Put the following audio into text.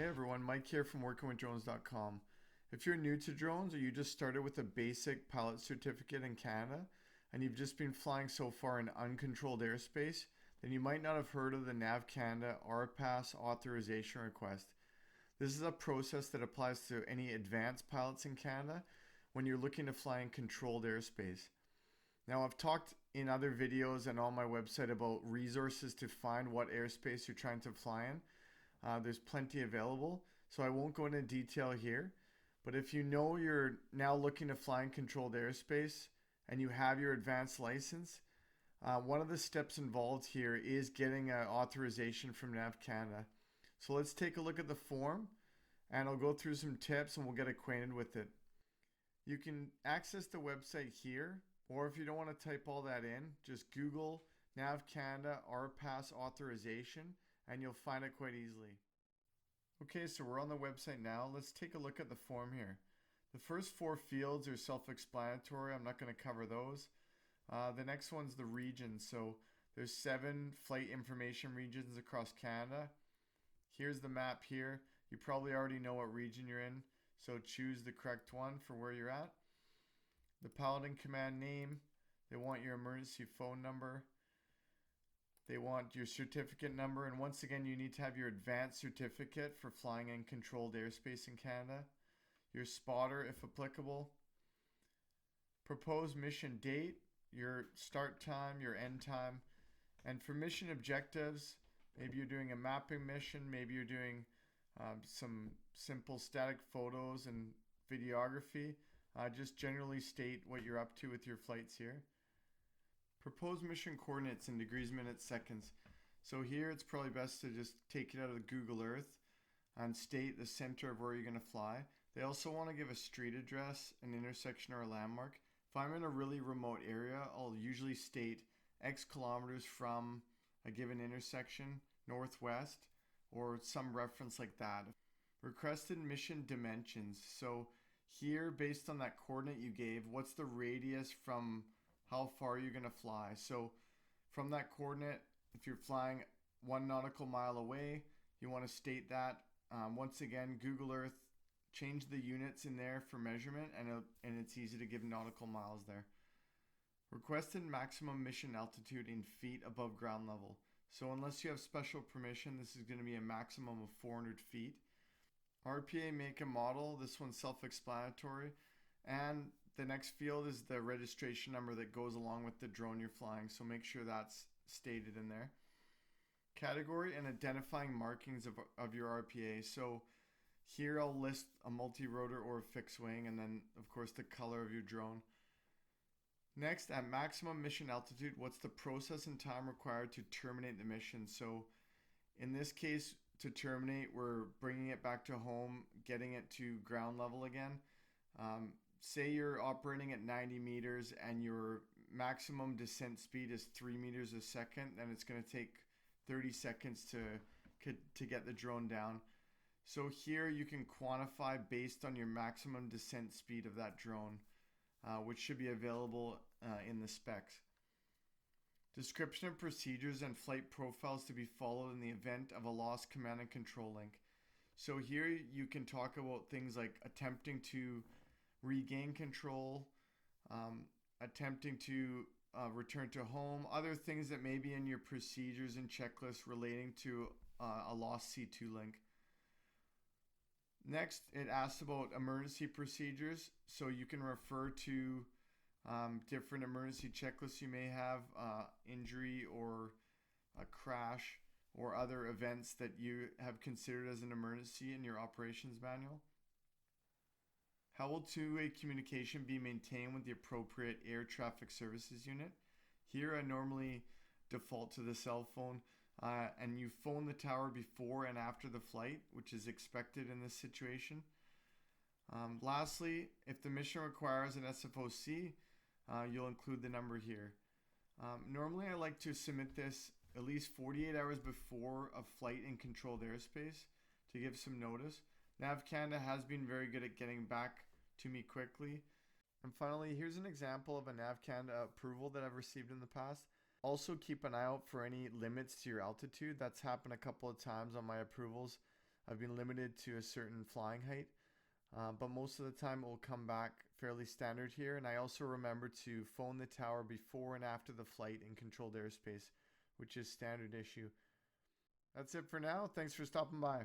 Hey everyone, Mike here from workingwithdrones.com. If you're new to drones or you just started with a basic pilot certificate in Canada and you've just been flying so far in uncontrolled airspace, then you might not have heard of the NavCanada RPAS Authorization Request. This is a process that applies to any advanced pilots in Canada when you're looking to fly in controlled airspace. Now, I've talked in other videos and on my website about resources to find what airspace you're trying to fly in. There's plenty available, so I won't go into detail here. But if you know you're now looking to fly in controlled airspace and you have your advanced license, one of the steps involved here is getting an authorization from NavCanada. So let's take a look at the form and I'll go through some tips and we'll get acquainted with it. You can access the website here, or if you don't want to type all that in, just Google NavCanada RPAS Authorization and you'll find it quite easily. Okay, so we're on the website now. Let's take a look at the form here. The first 4 fields are self-explanatory. I'm not going to cover those. The next one's the region. So there's 7 flight information regions across Canada. Here's the map here. You probably already know what region you're in, so choose the correct one for where you're at. The piloting command name. They want your emergency phone number. They want your certificate number, and once again, you need to have your advanced certificate for flying in controlled airspace in Canada. Your spotter, if applicable. Proposed mission date, your start time, your end time. And for mission objectives, maybe you're doing a mapping mission, maybe you're doing some simple static photos and videography. Just generally state what you're up to with your flights here. Proposed mission coordinates in degrees, minutes, seconds. So here it's probably best to just take it out of Google Earth and state the center of where you're going to fly. They also want to give a street address, an intersection, or a landmark. If I'm in a really remote area, I'll usually state X kilometers from a given intersection, northwest, or some reference like that. Requested mission dimensions. So here, based on that coordinate you gave, what's the radius from how far you're going to fly? So from that coordinate, if you're flying 1 nautical mile away, you want to state that. Once again, Google Earth, change the units in there for measurement, and it's easy to give nautical miles there. Requested maximum mission altitude in feet above ground level. So unless you have special permission, this is going to be a maximum of 400 feet. RPA make and model, this one's self-explanatory. And the next field is the registration number that goes along with the drone you're flying, so make sure that's stated in there. Category and identifying markings of your RPA. So here I'll list a multi-rotor or a fixed wing, and then of course the color of your drone. Next, at maximum mission altitude, what's the process and time required to terminate the mission? So in this case, to terminate, we're bringing it back to home, getting it to ground level again. Say you're operating at 90 meters and your maximum descent speed is 3 meters a second, then it's going to take 30 seconds to get the drone down. So here you can quantify based on your maximum descent speed of that drone, which should be available in the specs. Description of procedures and flight profiles to be followed in the event of a lost command and control link. So here you can talk about things like attempting to regain control, attempting to return to home, other things that may be in your procedures and checklists relating to a lost C2 link. Next, it asks about emergency procedures, so you can refer to different emergency checklists you may have, injury or a crash or other events that you have considered as an emergency in your operations manual. How will two-way communication be maintained with the appropriate air traffic services unit? Here I normally default to the cell phone, and you phone the tower before and after the flight, which is expected in this situation. Lastly, if the mission requires an SFOC, you'll include the number here. Normally I like to submit this at least 48 hours before a flight in controlled airspace to give some notice. NavCanada has been very good at getting back to me quickly. And finally, here's an example of a NavCanada approval that I've received in the past. Also keep an eye out for any limits to your altitude. That's happened a couple of times on my approvals. I've been limited to a certain flying height, but most of the time it will come back fairly standard here. And I also remember to phone the tower before and after the flight in controlled airspace, which is standard issue. That's it for now. Thanks for stopping by.